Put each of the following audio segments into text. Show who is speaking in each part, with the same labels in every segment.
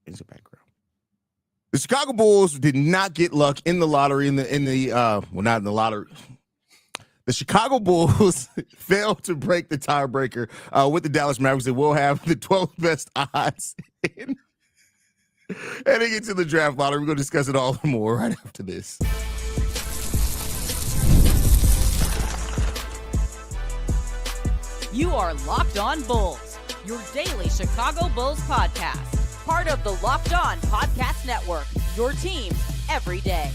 Speaker 1: in the background. The Chicago Bulls did not get luck in the lottery not in the lottery. The Chicago Bulls failed to break the tiebreaker with the Dallas Mavericks. They will have the 12th best odds heading into the draft lottery. We're going to discuss it all and more right after this.
Speaker 2: You are Locked On Bulls, your daily Chicago Bulls podcast. Part of the Locked On Podcast Network, your team every day.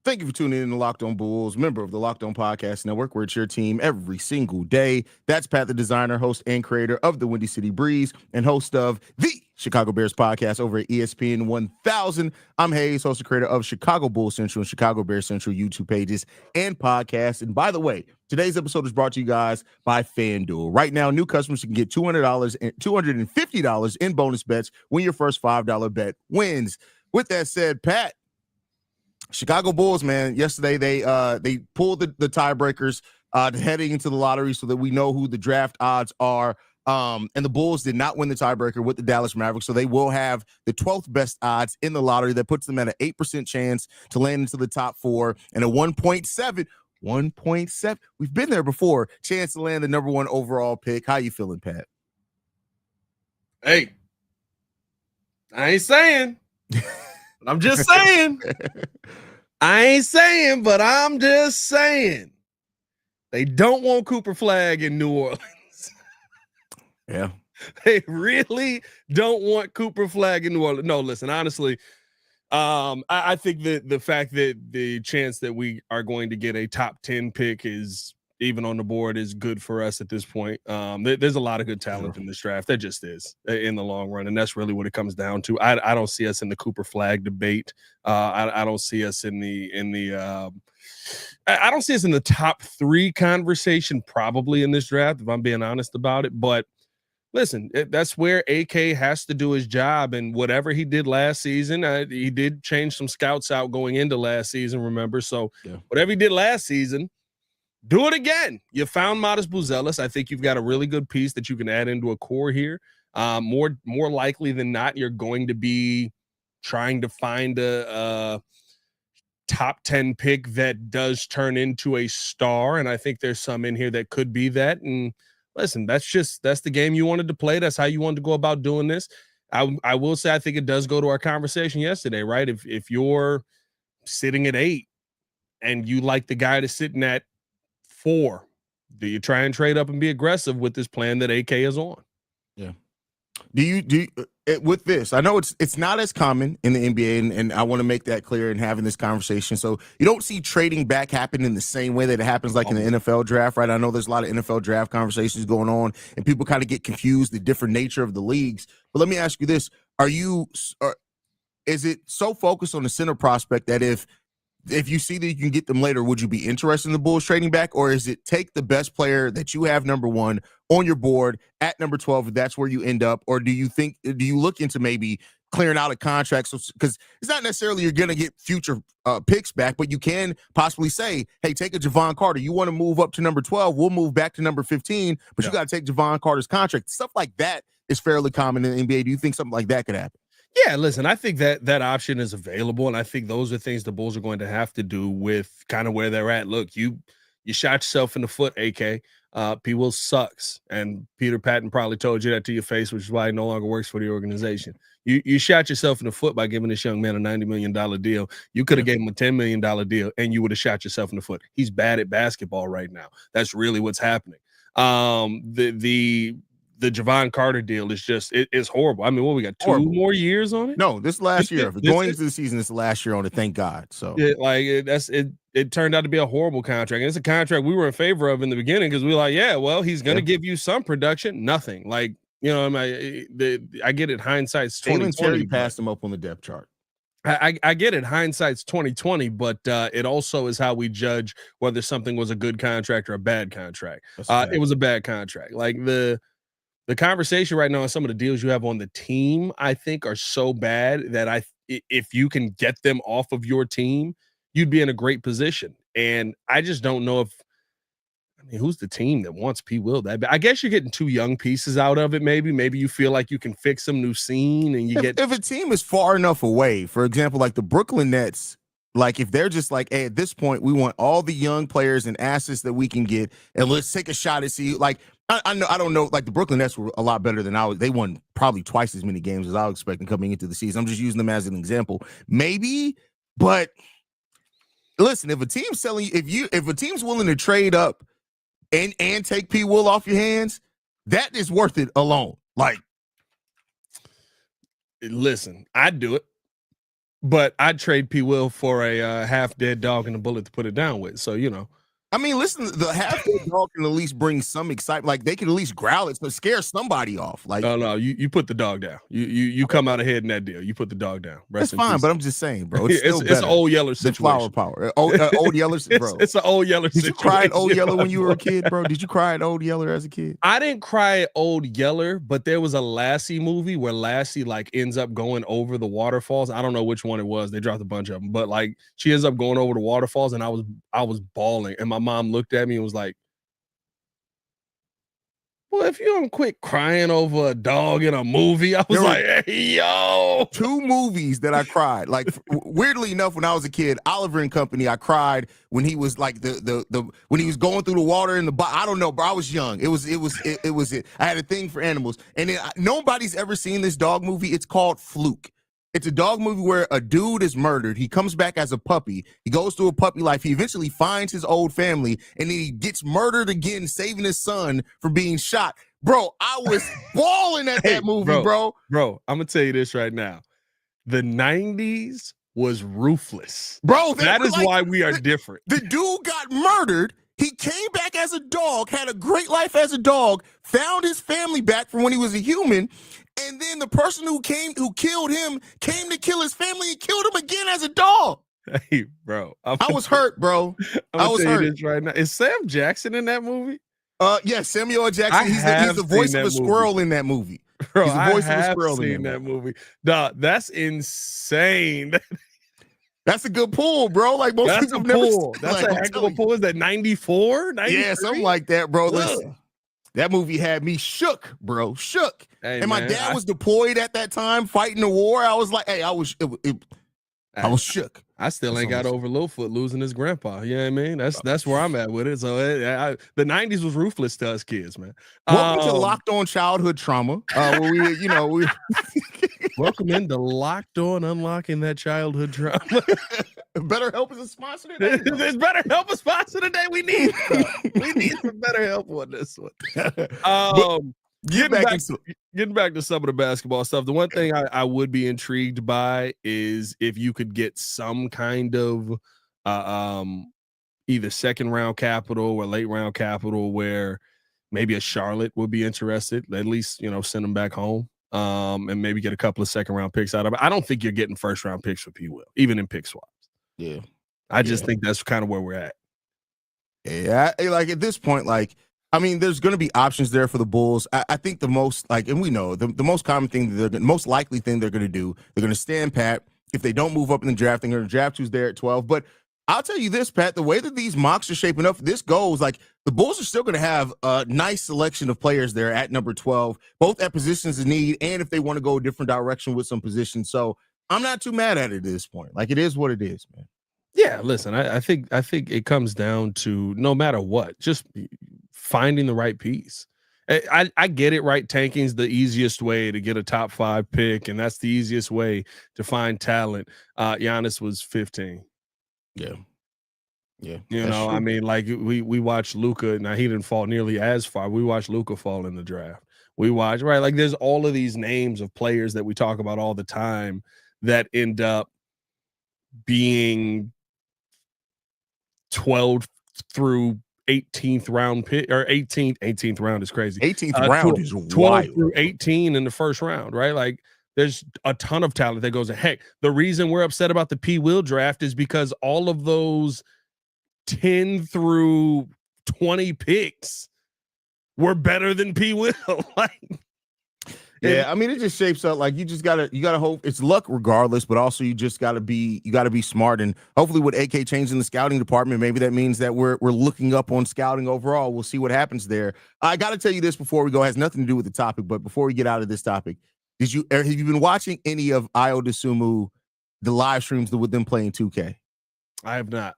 Speaker 1: Thank you for tuning in to Locked On Bulls, member of the Locked On Podcast Network, where it's your team every single day. That's Pat, the designer, host, and creator of the Windy City Breeze, and host of the Chicago Bears podcast over at ESPN 1000. I'm Hayes, host and creator of Chicago Bulls Central and Chicago Bears Central YouTube pages and podcasts. And by the way, today's episode is brought to you guys by FanDuel. Right now, new customers can get $200 and $250 in bonus bets when your first $5 bet wins. With that said, Pat, Chicago Bulls, man, yesterday they pulled the tiebreakers heading into the lottery so that we know who the draft odds are. And the Bulls did not win the tiebreaker with the Dallas Mavericks, so they will have the 12th best odds in the lottery. That puts them at an 8% chance to land into the top four and a 1.7. We've been there before. Chance to land the number one overall pick. How you feeling, Pat?
Speaker 3: Hey, I ain't saying. I'm just saying. I ain't saying, but I'm just saying. They don't want Cooper Flag in New Orleans.
Speaker 1: Yeah.
Speaker 3: They really don't want Cooper Flag in New Orleans. No, listen, honestly, I think that the fact that the chance that we are going to get a top 10 pick is even on the board is good for us at this point. There's a lot of good talent in this draft. There just is in the long run. And that's really what it comes down to. I don't see us in the Cooper Flag debate. I don't see us in the I don't see us in the top 3 conversation probably in this draft, if I'm being honest about it. But listen, that's where AK has to do his job. And whatever he did last season, he did change some scouts out going into last season, remember? So whatever he did last season, do it again. You found Modest Buzelis. I think you've got a really good piece that you can add into a core here. More likely than not, you're going to be trying to find a top 10 pick that does turn into a star. And I think there's some in here that could be that. And listen, that's the game you wanted to play. That's how you wanted to go about doing this. I will say, I think it does go to our conversation yesterday, right? If you're sitting at 8 and you like the guy that's sitting at 4, do you try and trade up and be aggressive with this plan that AK is on?
Speaker 1: Yeah. Do you with this? I know it's not as common in the NBA, and I want to make that clear in having this conversation. So you don't see trading back happen in the same way that it happens like in the NFL draft, right? I know there's a lot of NFL draft conversations going on, and people kind of get confused the different nature of the leagues. But let me ask you this: is it so focused on the center prospect that if you see that you can get them later, would you be interested in the Bulls trading back? Or is it take the best player that you have number 1 on your board at number 12, if that's where you end up? Or do you look into maybe clearing out a contract? So, because it's not necessarily you're going to get future picks back, but you can possibly say, hey, take a Javon Carter. You want to move up to number 12, we'll move back to number 15, but you got to take Javon Carter's contract. Stuff like that is fairly common in the NBA. Do you think something like that could happen?
Speaker 3: Yeah, listen, I think that option is available, and I think those are things the Bulls are going to have to do with kind of where they're at. Look, you shot yourself in the foot, AK. P. Will sucks, and Peter Patton probably told you that to your face, which is why he no longer works for the organization. You shot yourself in the foot by giving this young man a $90 million deal. You could have gave him a $10 million deal, and you would have shot yourself in the foot. He's bad at basketball right now. That's really what's happening. The Javon Carter deal is just it's horrible. I mean, we got 2 more years on it?
Speaker 1: No, this last year. Going into the season, this last year on it, thank God. So
Speaker 3: it turned out to be a horrible contract. And it's a contract we were in favor of in the beginning because we were like, yeah, well, he's gonna give you some production. Nothing. Like, you know, I get it, hindsight's 2020.
Speaker 1: Terry passed him up on the depth chart.
Speaker 3: I get it, hindsight's 2020, but it also is how we judge whether something was a good contract or a bad contract. It was a bad contract. Like the conversation right now on some of the deals you have on the team, I think, are so bad that if you can get them off of your team, you'd be in a great position. And I just don't know if I mean, who's the team that wants P. Will that bad? I guess you're getting 2 young pieces out of it. Maybe you feel like you can fix some new scene, and
Speaker 1: if a team is far enough away, for example, like the Brooklyn Nets, like if they're just like, hey, at this point, we want all the young players and assets that we can get, and let's take a shot and see. Like I don't know, like the Brooklyn Nets were a lot better than I was. They won probably twice as many games as I was expecting coming into the season. I'm just using them as an example, maybe, but listen, if a team's selling, if a team's willing to trade up and take P. Will off your hands, that is worth it alone. Like,
Speaker 3: listen, I'd do it, but I'd trade P. Will for a half dead dog and a bullet to put it down with. So,
Speaker 1: I mean, listen, the half-dead dog can at least bring some excitement. Like, they can at least growl it to scare somebody off. Like,
Speaker 3: no, you put the dog down. You come out ahead in that deal. You put the dog down.
Speaker 1: That's fine, but I'm just saying, bro. It's still
Speaker 3: it's an old Yeller situation.
Speaker 1: Flower power. Old Yeller, bro.
Speaker 3: It's an old Yeller situation.
Speaker 1: Did you cry at Old Yeller when you were a kid, bro? Did you cry at Old Yeller as a kid?
Speaker 3: I didn't cry at Old Yeller, but there was a Lassie movie where Lassie like ends up going over the waterfalls. I don't know which one it was. They dropped a bunch of them, but like she ends up going over the waterfalls, and I was bawling, and my mom looked at me and was like, well, if you don't quit crying over a dog in a movie, I was like, hey, yo.
Speaker 1: 2 movies that I cried. Like, weirdly enough, when I was a kid, Oliver and Company, I cried when he was like when he was going through the water in the I don't know, bro. I was young. It was it. I had a thing for animals. And then nobody's ever seen this dog movie. It's called Fluke. It's a dog movie where a dude is murdered. He comes back as a puppy. He goes through a puppy life. He eventually finds his old family, and then he gets murdered again, saving his son from being shot. Bro, I was bawling at that movie, bro.
Speaker 3: Bro, I'm going to tell you this right now. The 90s was ruthless.
Speaker 1: Bro,
Speaker 3: that is like, why we are different.
Speaker 1: The dude got murdered. He came back as a dog, had a great life as a dog, found his family back from when he was a human, and then the person who killed him came to kill his family and killed him again as a dog.
Speaker 3: Hey, bro.
Speaker 1: I was hurt, bro. I was hurt.
Speaker 3: This right now. Is Sam Jackson in that movie?
Speaker 1: Yeah, Samuel L. Jackson. He's the voice of a squirrel in that movie.
Speaker 3: Bro,
Speaker 1: he's the voice of a squirrel
Speaker 3: in that movie. Dog, that's insane.
Speaker 1: That's a good pull, bro. Like most people have never seen.
Speaker 3: That's a heck of a pull. Is that 94?
Speaker 1: Yeah, something like that, bro. Listen, that movie had me shook, bro. Shook. Hey, and my dad was deployed at that time fighting the war. I was like, hey, I was shook.
Speaker 3: I still ain't got over Littlefoot losing his grandpa. You know what I mean? That's where I'm at with it. So the 90s was ruthless to us kids, man.
Speaker 1: Welcome to Locked On Childhood Trauma. Where we
Speaker 3: welcome into Locked On Unlocking That Childhood Trauma.
Speaker 1: BetterHelp is a sponsor today.
Speaker 3: There's BetterHelp a sponsor today. We need some BetterHelp on this one. Getting back to some of the basketball stuff, the one thing I would be intrigued by is if you could get some kind of either second round capital or late round capital where maybe a Charlotte would be interested, at least, send them back home and maybe get a couple of second round picks out of it. I don't think you're getting first round picks for P. Will, even in pick swaps.
Speaker 1: Yeah.
Speaker 3: I just think that's kind of where we're at.
Speaker 1: Yeah. Like at this point, like, I mean, there's going to be options there for the Bulls. I think the most, like, and we know the most common thing, the most likely thing they're going to do, they're going to stand pat. If they don't move up in the draft, they're going to draft who's there at 12. But I'll tell you this, Pat, the way that these mocks are shaping up, this goes, like, the Bulls are still going to have a nice selection of players there at number 12, both at positions of need and if they want to go a different direction with some positions. So I'm not too mad at it at this point. Like, it is what it is, man.
Speaker 3: Yeah, listen, I think it comes down to no matter what, just finding the right piece. I get it, right? Tanking's the easiest way to get a top 5 pick, and that's the easiest way to find talent. Giannis was 15.
Speaker 1: Yeah.
Speaker 3: I mean, like we watched Luka. Now he didn't fall nearly as far. We watched Luka fall in the draft. We watched, right? Like there's all of these names of players that we talk about all the time that end up being 12th through 18th round pick, or 18th round is crazy.
Speaker 1: 18th round is
Speaker 3: 12
Speaker 1: wild.
Speaker 3: through 18 in the first round, right? Like there's a ton of talent that goes in. Heck, the reason we're upset about the P. Will draft is because all of those 10 through 20 picks were better than P. Will. Like,
Speaker 1: Yeah, I mean, it just shapes up like you gotta hope it's luck regardless, but also you gotta be smart, and hopefully with AK changing the scouting department, maybe that means that we're looking up on scouting overall. We'll see what happens there. I gotta tell you this before we go. It has nothing to do with the topic, but before we get out of this topic, have you been watching any of Io DeSumo, the live streams with them playing 2K?
Speaker 3: I have not.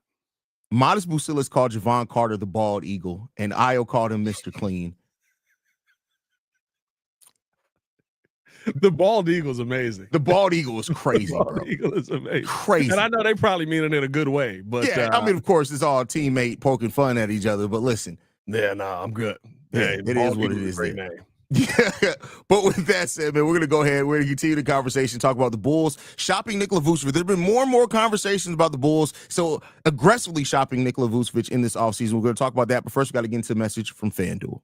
Speaker 1: Modest Bucilis called Javon Carter the bald eagle, and Io called him Mr. Clean.
Speaker 3: The bald eagle is amazing.
Speaker 1: The bald eagle is crazy,
Speaker 3: bald
Speaker 1: bro.
Speaker 3: Eagle is amazing.
Speaker 1: Crazy.
Speaker 3: And I know they probably mean it in a good way, but
Speaker 1: yeah, I mean, of course, it's all teammate poking fun at each other. But listen,
Speaker 3: I'm good.
Speaker 1: Yeah, it is what it is.
Speaker 3: Great name.
Speaker 1: Yeah, but with that said, man, we're gonna go ahead. We're gonna continue the conversation, talk about the Bulls shopping Nikola Vucevic. There's been more and more conversations about the Bulls, so aggressively shopping Nikola Vucevic in this offseason. We're gonna talk about that, but first, we got to get into a message from FanDuel.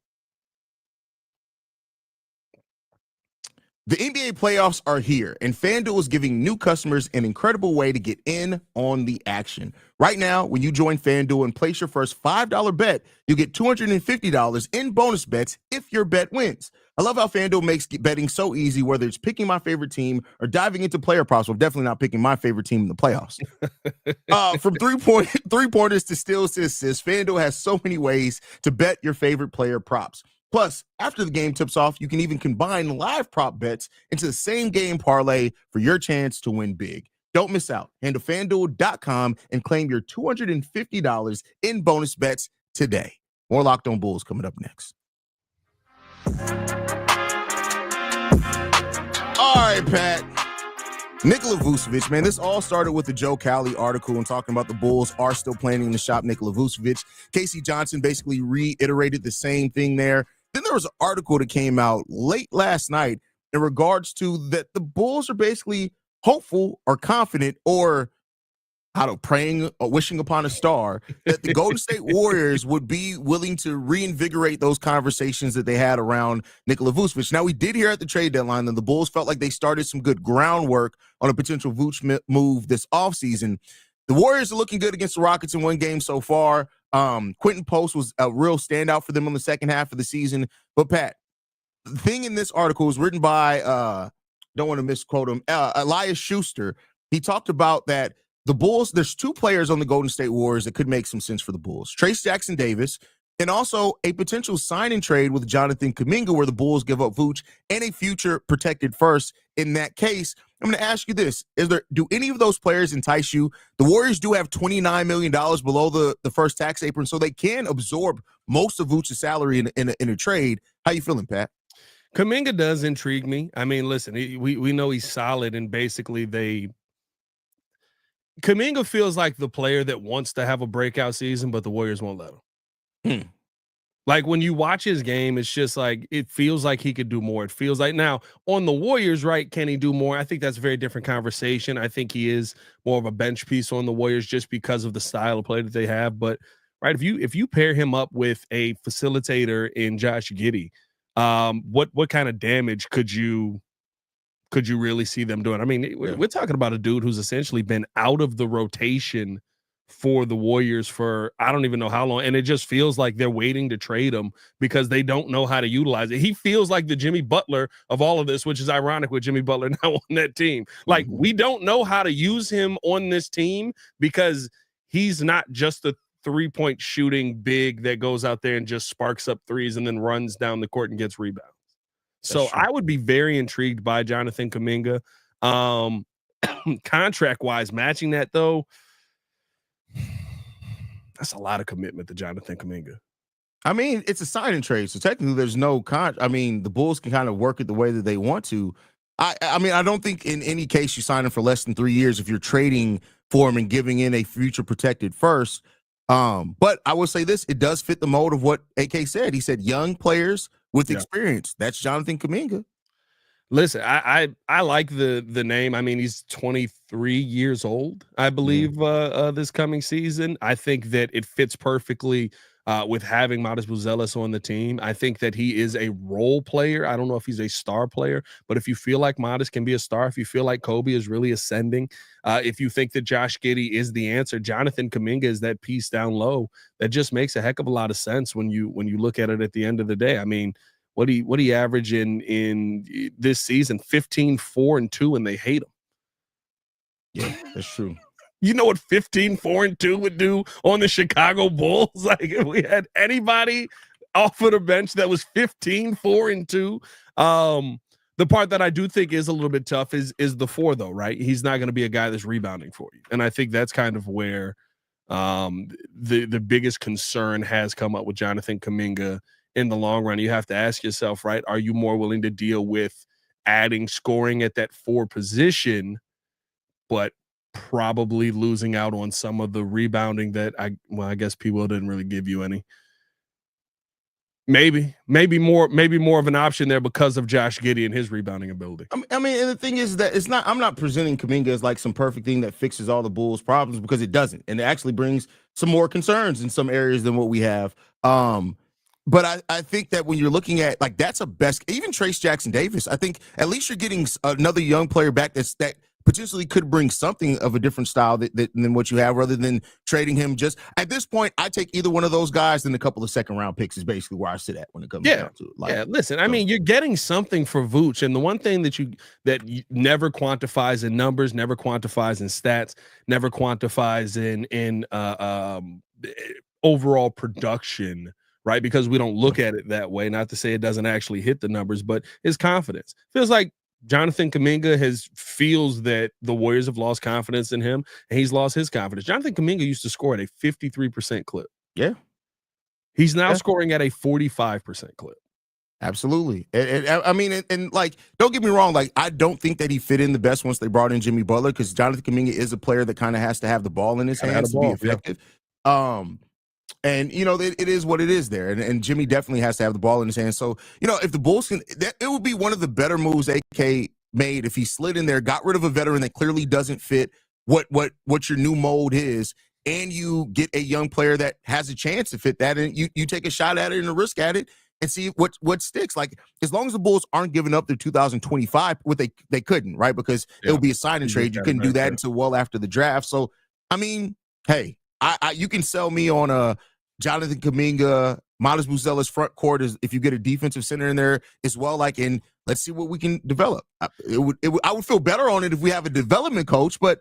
Speaker 1: The NBA playoffs are here, and FanDuel is giving new customers an incredible way to get in on the action. Right now, when you join FanDuel and place your first $5 bet, you'll get $250 in bonus bets if your bet wins. I love how FanDuel makes betting so easy, whether it's picking my favorite team or diving into player props. Well, definitely not picking my favorite team in the playoffs. From three-pointers to steals to assists, FanDuel has so many ways to bet your favorite player props. Plus, after the game tips off, you can even combine live prop bets into the same game parlay for your chance to win big. Don't miss out. Head to FanDuel.com and claim your $250 in bonus bets today. More Locked On Bulls coming up next. All right, Pat. Nikola Vucevic, man, this all started with the Joe Cowley article and talking about the Bulls are still planning to shop Nikola Vucevic. Casey Johnson basically reiterated the same thing there. Then there was an article that came out late last night in regards to that the Bulls are basically hopeful or confident or praying or wishing upon a star that the Golden State Warriors would be willing to reinvigorate those conversations that they had around Nikola Vucevic. Now, we did hear at the trade deadline that the Bulls felt like they started some good groundwork on a potential Vuce move this offseason. The Warriors are looking good against the Rockets in one game so far. Quentin Post was a real standout for them on the second half of the season. But, Pat, the thing in this article was written by, don't want to misquote him, Elias Schuster. He talked about that the Bulls, there's two players on the Golden State Warriors that could make some sense for the Bulls. Trayce Jackson-Davis, and also a potential sign and trade with Jonathan Kuminga where the Bulls give up Vooch and a future protected first. In that case, I'm going to ask you this. Do any of those players entice you? The Warriors do have $29 million below the first tax apron, so they can absorb most of Vooch's salary in a trade. How you feeling, Pat?
Speaker 3: Kuminga does intrigue me. I mean, listen, we know he's solid, and basically Kuminga feels like the player that wants to have a breakout season, but the Warriors won't let him. Like when you watch his game, it's just like it feels like he could do more. It feels like now on the Warriors, right? Can he do more? I think that's a very different conversation. I think he is more of a bench piece on the Warriors just because of the style of play that they have. But right, if you pair him up with a facilitator in Josh Giddey, what kind of damage could you really see them doing? I mean, we're talking about a dude who's essentially been out of the rotation for the Warriors for I don't even know how long, and it just feels like they're waiting to trade him because they don't know how to utilize it. He feels like the Jimmy Butler of all of this, which is ironic with Jimmy Butler now on that team. Like, we don't know how to use him on this team because he's not just a three-point shooting big that goes out there and just sparks up threes and then runs down the court and gets rebounds. So I would be very intrigued by Jonathan Kuminga. Contract-wise, matching that, though, that's a lot of commitment to Jonathan Kuminga.
Speaker 1: I mean, it's a sign and trade, so technically there's no I mean, the Bulls can kind of work it the way that they want to. I mean, I don't think in any case you sign him for less than 3 years if you're trading for him and giving in a future protected first. But I will say this, it does fit the mold of what AK said. He said young players with experience. That's Jonathan Kuminga.
Speaker 3: Listen, I like the name. I mean, he's 23 years old, I believe, this coming season. I think that it fits perfectly with having Modest Bucevic on the team. I think that he is a role player. I don't know if he's a star player, but if you feel like Modest can be a star, if you feel like Kobe is really ascending, if you think that Josh Giddey is the answer, Jonathan Kuminga is that piece down low that just makes a heck of a lot of sense when you look at it at the end of the day. I mean, what do you average in this season? 15-4-2, and they hate him.
Speaker 1: Yeah, that's true.
Speaker 3: You know what 15-4-2 would do on the Chicago Bulls? Like if we had anybody off of the bench that was 15-4-2. The part that I do think is a little bit tough is the 4, though, right? He's not going to be a guy that's rebounding for you. And I think that's kind of where the biggest concern has come up with Jonathan Kuminga in the long run. You have to ask yourself, right? Are you more willing to deal with adding scoring at that 4 position, but probably losing out on some of the rebounding that I guess P-Will didn't really give you any. Maybe more of an option there because of Josh Giddey and his rebounding ability.
Speaker 1: I mean, and the thing is that I'm not presenting Kuminga as like some perfect thing that fixes all the Bulls' problems, because it doesn't, and it actually brings some more concerns in some areas than what we have. But I think that when you're looking at like that's a best, even Trayce Jackson-Davis, I think at least you're getting another young player back that potentially could bring something of a different style than what you have, rather than trading him. Just at this point, I take either one of those guys, and a couple of second round picks is basically where I sit at when it comes down to it. Like,
Speaker 3: listen, I mean, you're getting something for Vooch, and the one thing that you never quantifies in numbers, never quantifies in stats, never quantifies in overall production, right? Because we don't look at it that way. Not to say it doesn't actually hit the numbers, but his confidence feels like Jonathan Kuminga feels that the Warriors have lost confidence in him, and he's lost his confidence. Jonathan Kuminga used to score at a 53% clip.
Speaker 1: Yeah.
Speaker 3: He's now scoring at a 45% clip.
Speaker 1: Absolutely. I mean, and like, don't get me wrong. Like, I don't think that he fit in the best once they brought in Jimmy Butler, because Jonathan Kuminga is a player that kind of has to have the ball in his hands to be effective. Yeah. And, you know, it is what it is there. And Jimmy definitely has to have the ball in his hands. So, you know, if the Bulls can, it would be one of the better moves AK made if he slid in there, got rid of a veteran that clearly doesn't fit what your new mold is, and you get a young player that has a chance to fit that, and you take a shot at it and a risk at it and see what sticks. Like, as long as the Bulls aren't giving up their 2025, what they couldn't, right? Because it would be a sign and trade. You couldn't do that until well after the draft. So, I mean, hey, you can sell me on a Jonathan Kuminga, Miles Buzella's front court is if you get a defensive center in there as well. Like, and let's see what we can develop. I would feel better on it if we have a development coach, but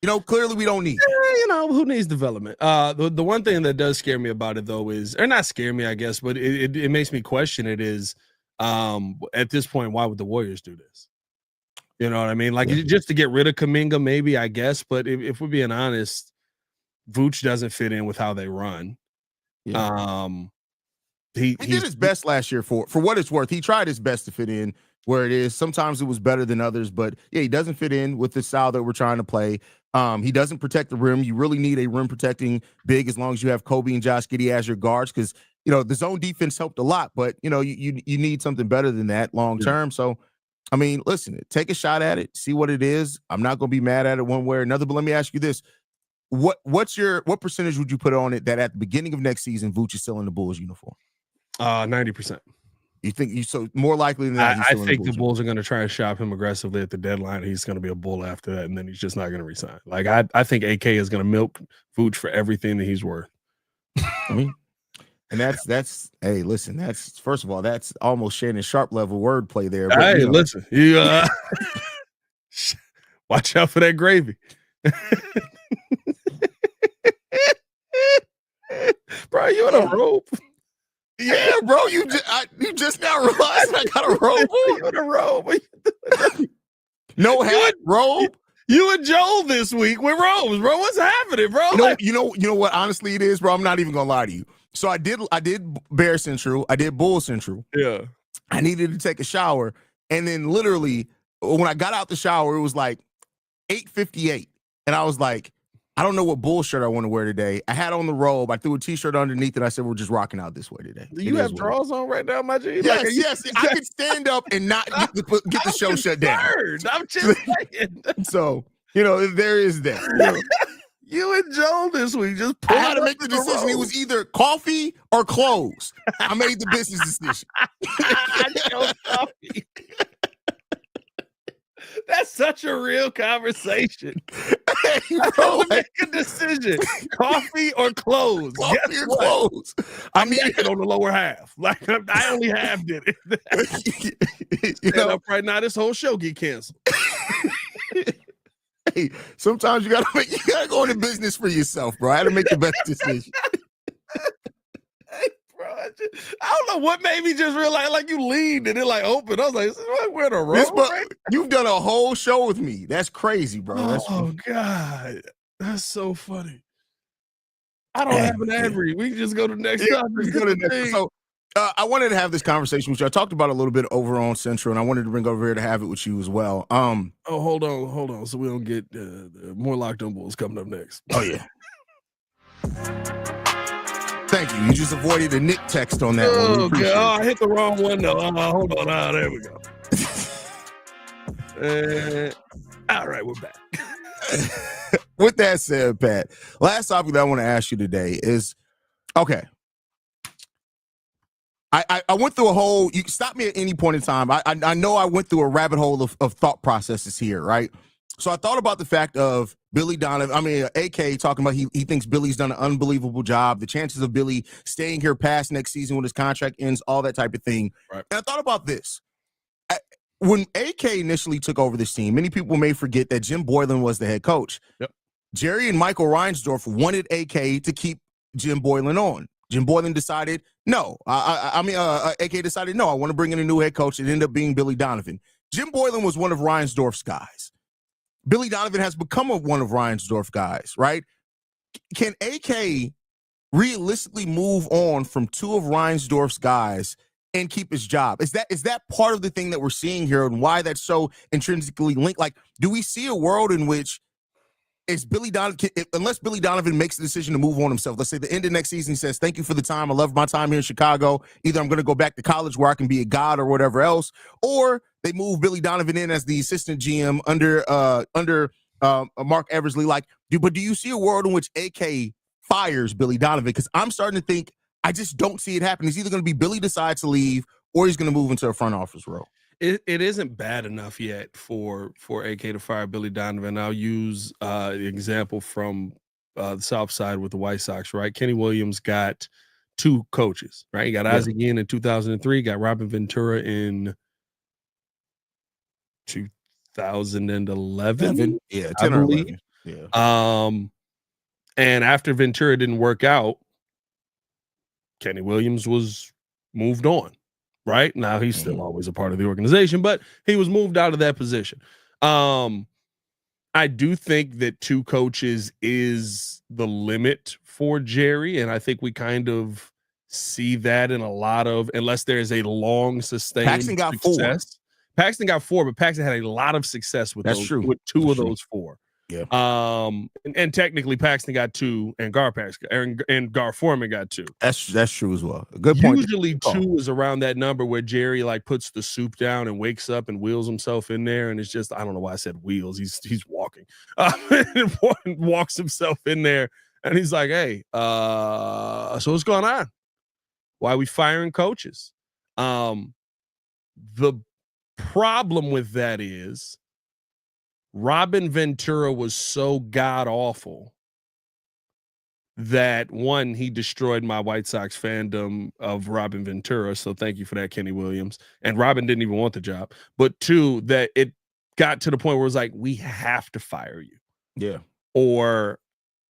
Speaker 1: you know, clearly we don't need.
Speaker 3: You know, who needs development? The one thing that does scare me about it though is, or not scare me, I guess, but it makes me question it is, at this point, why would the Warriors do this? You know what I mean? Like, just to get rid of Kuminga, maybe, I guess. But if we're being honest, Vooch doesn't fit in with how they run. Yeah. He
Speaker 1: did his best last year for what it's worth. He tried his best to fit in where it is. Sometimes it was better than others, but yeah, he doesn't fit in with the style that we're trying to play. He doesn't protect the rim. You really need a rim protecting big as long as you have Kobe and Josh Giddey as your guards, because you know the zone defense helped a lot, but you know you need something better than that long term. So, I mean, listen, take a shot at it, see what it is. I'm not going to be mad at it one way or another. But let me ask you this: what percentage would you put on it that at the beginning of next season, Vooch is still in the Bulls uniform?
Speaker 3: 90%.
Speaker 1: You think so? More likely than that.
Speaker 3: I think the Bulls are going to try to shop him aggressively at the deadline. He's going to be a Bull after that, and then he's just not going to resign. Like, I think AK is going to milk Vooch for everything that he's worth.
Speaker 1: I mean, and that's hey, listen, that's first of all, that's almost Shannon Sharp level wordplay there. But,
Speaker 3: hey, listen, you watch out for that gravy. Bro, you in a robe?
Speaker 1: Yeah, bro, you just now realized I got a robe.
Speaker 3: You in a robe?
Speaker 1: No hat, robe.
Speaker 3: You and Joel this week with robes, bro. What's happening, bro?
Speaker 1: You know what? Honestly, it is, bro. I'm not even gonna lie to you. So I did Bear Central. I did Bull Central.
Speaker 3: Yeah.
Speaker 1: I needed to take a shower, and then literally when I got out the shower, it was like 8:58, and I was like, I don't know what Bull shirt I want to wear today. I had on the robe. I threw a t-shirt underneath it. I said, we're just rocking out this way today.
Speaker 3: Do you have drawers on right now, my G?
Speaker 1: Yes, yes. I could stand up and not get the show shut down.
Speaker 3: I'm just saying.
Speaker 1: So, you know, there is that. You know.
Speaker 3: You and Joel this week just
Speaker 1: I had to make the decision. It was either coffee or clothes. I made the business decision.
Speaker 3: I chose coffee. That's such a real conversation.
Speaker 1: Bro,
Speaker 3: to make a decision: coffee or clothes.
Speaker 1: Coffee or
Speaker 3: Guess what?
Speaker 1: clothes.
Speaker 3: I'm naked on the lower half. Like I only half did it.
Speaker 1: You know,
Speaker 3: Up right now, this whole show get canceled.
Speaker 1: hey, sometimes you gotta go into business for yourself, bro. I had to make the best decision.
Speaker 3: Bro, I don't know what made me just realize, like, you leaned and it like opened. I was like, we're in a row. Right?
Speaker 1: You've done a whole show with me. That's crazy, bro.
Speaker 3: Oh God, that's so funny. I don't have an ad read. We can just go to the next topic.
Speaker 1: So I wanted to have this conversation with you. I talked about it a little bit over on Central, and I wanted to bring over here to have it with you as well.
Speaker 3: Oh, hold on, so we don't get more Locked On Bulls coming up next.
Speaker 1: Oh yeah. Thank you. You just avoided a Nick text on that one.
Speaker 3: Oh, God. I hit the wrong one, though. Hold on. There we go. All right, we're back.
Speaker 1: With that said, Pat, last topic that I want to ask you today is, okay, I went through a whole, you can stop me at any point in time. I know I went through a rabbit hole of thought processes here, right? So I thought about the fact of Billy Donovan, AK talking about he thinks Billy's done an unbelievable job. The chances of Billy staying here past next season when his contract ends, all that type of thing.
Speaker 3: Right.
Speaker 1: And I thought about this. When AK initially took over this team, many people may forget that Jim Boylan was the head coach.
Speaker 3: Yep.
Speaker 1: Jerry and Michael Reinsdorf wanted AK to keep Jim Boylan on. Jim Boylan decided, no. AK decided, no, I want to bring in a new head coach. It ended up being Billy Donovan. Jim Boylan was one of Reinsdorf's guys. Billy Donovan has become one of Reinsdorf's guys, right? Can AK realistically move on from two of Reinsdorf's guys and keep his job? Is that part of the thing that we're seeing here and why that's so intrinsically linked? Like, do we see a world in which is Billy Donovan, unless Billy Donovan makes the decision to move on himself, let's say the end of next season, he says, thank you for the time. I love my time here in Chicago. Either I'm going to go back to college where I can be a god or whatever else, or they move Billy Donovan in as the assistant GM under Mark Eversley. Like, but do you see a world in which AK fires Billy Donovan? Because I'm starting to think I just don't see it happen. It's either going to be Billy decides to leave or he's going to move into a front office role.
Speaker 3: It isn't bad enough yet for AK to fire Billy Donovan. I'll use the example from the South Side with the White Sox, right? Kenny Williams got two coaches, right? He got Isaac Yin in 2003, got Robin Ventura in 2011.
Speaker 1: Yeah, 10 or 11.
Speaker 3: Yeah. And after Ventura didn't work out, Kenny Williams was moved on. Right now, he's still always a part of the organization, but he was moved out of that position. I do think that two coaches is the limit for Jerry, and I think we kind of see that in a lot of, unless there's a long sustained
Speaker 1: Paxton got
Speaker 3: success. Paxton got 4, but Paxton had a lot of success with those.
Speaker 1: True.
Speaker 3: With two
Speaker 1: That's
Speaker 3: of
Speaker 1: true.
Speaker 3: those 4.
Speaker 1: Yeah.
Speaker 3: And technically Paxton got 2, and Gar Foreman got 2.
Speaker 1: That's true as well. A good point.
Speaker 3: Usually 2 is around that number where Jerry like puts the soup down and wakes up and wheels himself in there, and it's just, I don't know why I said wheels. He's walking, and walks himself in there, and he's like, "Hey, so what's going on? Why are we firing coaches?" The problem with that is Robin Ventura was so god awful that, one, he destroyed my White Sox fandom of Robin Ventura. So thank you for that, Kenny Williams. And Robin didn't even want the job. But 2, that it got to the point where it was like, we have to fire you.
Speaker 1: Yeah.
Speaker 3: Or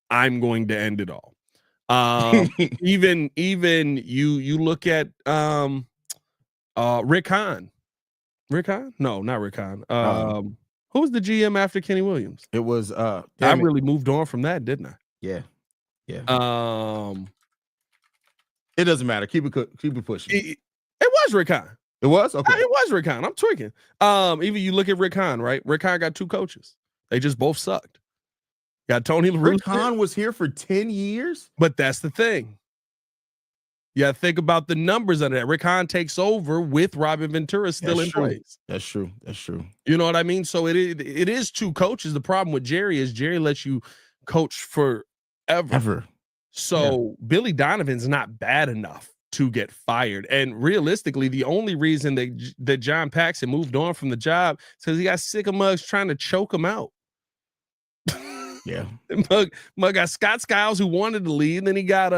Speaker 3: I'm going to end it all. Even you look at Rick Hahn. Rick Hahn? No, not Rick Hahn. Who was the GM after Kenny Williams?
Speaker 1: It was
Speaker 3: I really moved on from that, didn't I?
Speaker 1: Yeah. It doesn't matter. Keep it pushing.
Speaker 3: It was Rick Hahn.
Speaker 1: It was? Okay.
Speaker 3: It was Rick Hahn. I'm tweaking. Even you look at Rick Hahn, right? Rick Hahn got 2 coaches. They just both sucked. Got Tony LaRusse.
Speaker 1: Rick Hahn was here for 10 years?
Speaker 3: But that's the thing. Yeah, think about the numbers of that. Rick Hahn takes over with Robin Ventura still in place.
Speaker 1: That's true.
Speaker 3: You know what I mean? So it is 2 coaches. The problem with Jerry is Jerry lets you coach forever. So Billy Donovan's not bad enough to get fired. And realistically, the only reason that John Paxson moved on from the job is because he got sick of mugs trying to choke him out.
Speaker 1: Yeah.
Speaker 3: Mug got Scott Skiles, who wanted to leave. Then he got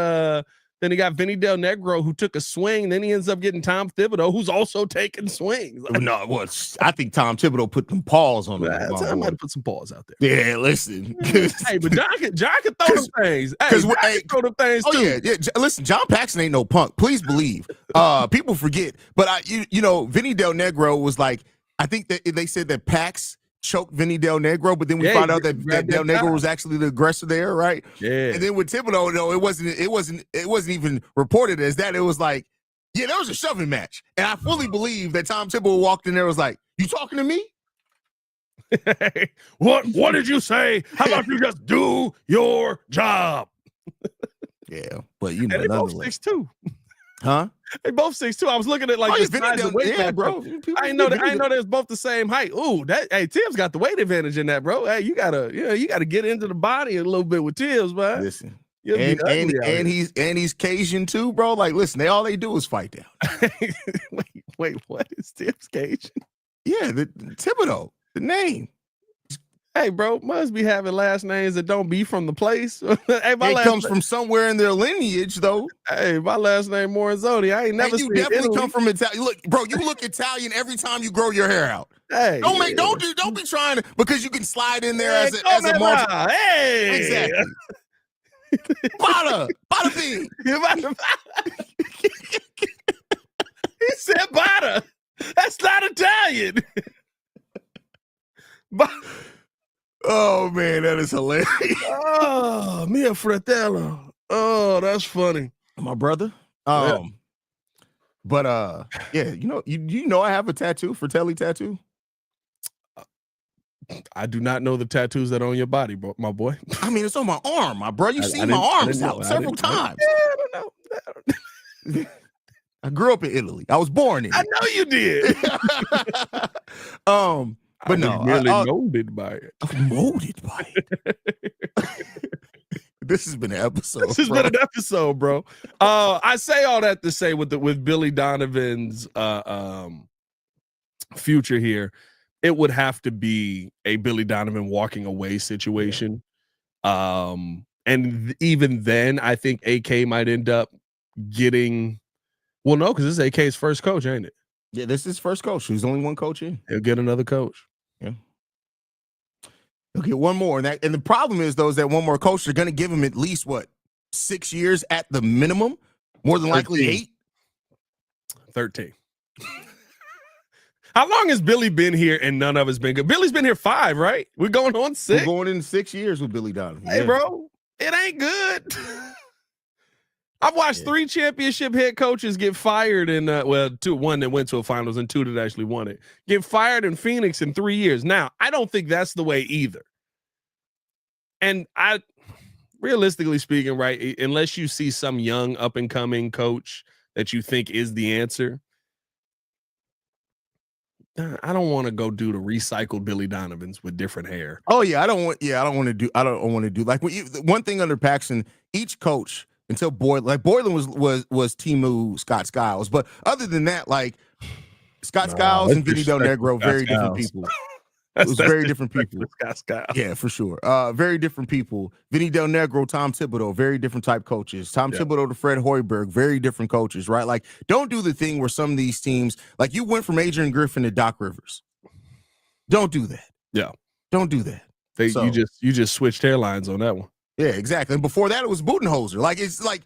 Speaker 3: Vinny Del Negro, who took a swing. Then he ends up getting Tom Thibodeau, who's also taking swings.
Speaker 1: No, well, I think Tom Thibodeau put them paws on him.
Speaker 3: I might put some paws out there.
Speaker 1: Yeah, listen.
Speaker 3: Hey, but John can throw them things. Hey, John can throw them things too.
Speaker 1: Yeah. Listen, John Paxson ain't no punk. Please believe. People forget, but you know, Vinny Del Negro was like, I think that they said that Pax choked Vinny Del Negro, but then we found out that Del Negro was actually the aggressor there, right?
Speaker 3: Yeah.
Speaker 1: And then with Thibodeau, no, it wasn't even reported as that. It was like, yeah, there was a shoving match, and I fully believe that Tom Thibodeau walked in there and was like, "You talking to me?
Speaker 3: What did you say? How about you just do your job?"
Speaker 1: Yeah, but you know,
Speaker 3: and they both 6'2".
Speaker 1: Huh?
Speaker 3: They both 6'2". I was looking at like the size of weight,
Speaker 1: bro.
Speaker 3: I know they was both the same height. Ooh, Tibbs got the weight advantage in that, bro. Hey, you gotta get into the body a little bit with Tibbs, man.
Speaker 1: Listen, and he's Cajun too, bro. Like, listen, all they do is fight down.
Speaker 3: wait, what is Tibbs Cajun?
Speaker 1: Yeah, the Thibodeau, the name.
Speaker 3: Hey, bro, must be having last names that don't be from the place. Hey,
Speaker 1: it comes from somewhere in their lineage, though.
Speaker 3: Hey, my last name Moranzoni. I ain't never.
Speaker 1: And you definitely come from Italian. Look, bro, you look Italian every time you grow your hair out.
Speaker 3: Hey,
Speaker 1: don't be trying to, because you can slide in there as a multi.
Speaker 3: Hey,
Speaker 1: exactly. Bada bean.
Speaker 3: He said bada. That's not Italian.
Speaker 1: Oh man, that is hilarious.
Speaker 3: Oh, mia fratello. Oh, that's funny.
Speaker 1: My brother. But yeah, you know I have a tattoo, Fratelli tattoo.
Speaker 3: I do not know the tattoos that are on your body, bro, my boy.
Speaker 1: I mean, it's on my arm, my bro. You've seen my arms out several times.
Speaker 3: I don't know.
Speaker 1: I grew up in Italy. I was born in it.
Speaker 3: I know you did.
Speaker 1: But no,
Speaker 3: really molded by it.
Speaker 1: Molded by it. This has been an episode.
Speaker 3: Been an episode, bro. I say all that to say with Billy Donovan's future here, it would have to be a Billy Donovan walking away situation. Yeah. And even then, I think AK might end up getting. Well, no, because this is AK's first coach, ain't it?
Speaker 1: Yeah, this is his first coach. He's only one coach in.
Speaker 3: He'll get another coach.
Speaker 1: Yeah. He'll get one more. And the problem is, though, is that one more coach, they're going to give him at least, 6 years at the minimum? More than
Speaker 3: 13.
Speaker 1: likely 8?
Speaker 3: 13. How long has Billy been here and none of us been good? Billy's been here 5, right? We're going on 6.
Speaker 1: We're going in 6 years with Billy Donovan.
Speaker 3: Hey, bro, it ain't good. I've watched 3 championship head coaches get fired in, 2, one that went to a finals and 2 that actually won it. Get fired in Phoenix in 3 years. Now, I don't think that's the way either. And realistically speaking, right, unless you see some young up-and-coming coach that you think is the answer, I don't want to go do the recycled Billy Donovans with different hair.
Speaker 1: Oh yeah, I don't want to do like one thing under Paxson, each coach until Boylan was Timu Scott Skiles, but other than that, like Scott Skiles and Vinny Del Negro, very different people. It was very different people. Yeah, for sure. Very different people. Vinny Del Negro, Tom Thibodeau, very different type coaches. Tom Thibodeau to Fred Hoiberg, very different coaches, right? Like, don't do the thing where some of these teams, like you went from Adrian Griffin to Doc Rivers. Don't do that.
Speaker 3: Yeah.
Speaker 1: Don't do that.
Speaker 3: You just switched hairlines on that one.
Speaker 1: Yeah, exactly. And before that, it was Budenholzer. Like, it's like.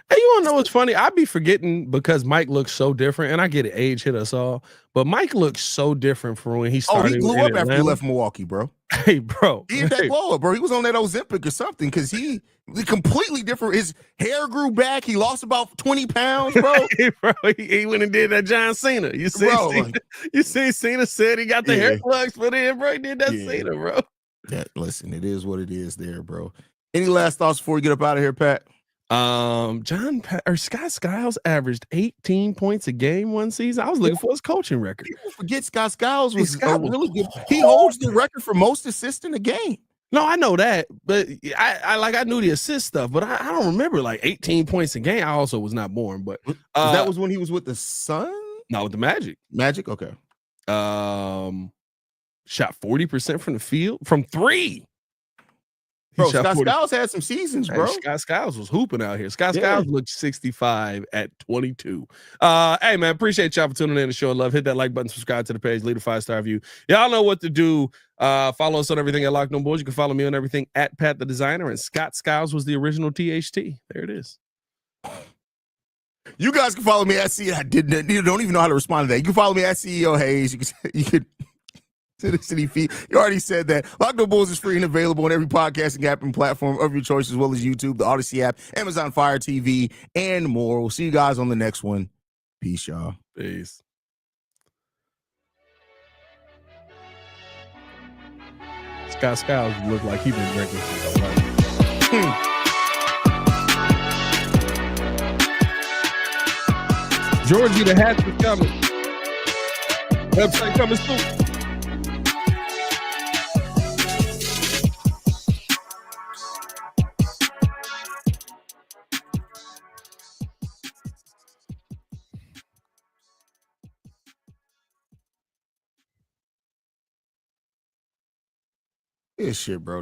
Speaker 3: Hey, you want to know what's funny? I be forgetting because Mike looks so different, and I get it, age hit us all, but Mike looks so different from when he started.
Speaker 1: Oh, he blew up after he left Milwaukee, bro.
Speaker 3: Hey, bro.
Speaker 1: He had that blow up, bro. He was on that Ozempic or something because he completely different. His hair grew back. He lost about 20 pounds, bro.
Speaker 3: Hey, bro, he went and did that John Cena. You see, Cena said he got the hair plugs put in, bro. He did that Cena, bro.
Speaker 1: Listen, it is what it is there, bro. Any last thoughts before we get up out of here, Pat?
Speaker 3: Scott Skiles averaged 18 points a game one season. I was looking for his coaching record.
Speaker 1: People forget Scott Skiles was really good. He holds the record for most assists in a game.
Speaker 3: No, I know that, but I knew the assist stuff, but I don't remember like 18 points a game. I also was not born, but
Speaker 1: that was when he was with the Sun?
Speaker 3: No, with the Magic.
Speaker 1: Magic, okay.
Speaker 3: shot 40% from the field from 3.
Speaker 1: Bro, Scott Skiles had some seasons, bro.
Speaker 3: Hey, Scott Skiles was hooping out here. Scott
Speaker 1: Yeah.
Speaker 3: Skiles looked 65 at 22. Hey, man, appreciate y'all for tuning in to show love. Hit that like button, subscribe to the page, leave a 5-star review. Y'all know what to do. Follow us on everything at Locked On Bulls. You can follow me on everything at Pat the Designer. And Scott Skiles was the original THT. There it is.
Speaker 1: You guys can follow me at CEO. I don't even know how to respond to that. You can follow me at CEO Hayes. You can to the city feed. You already said that. Locked On Bulls is free and available on every podcasting app and platform of your choice, as well as YouTube, the Odyssey app, Amazon Fire TV, and more. We'll see you guys on the next one. Peace, y'all.
Speaker 3: Peace. Scott Skiles looked like he been drinking since the Georgie, the hats are coming. Website coming soon.
Speaker 1: This shit, bro.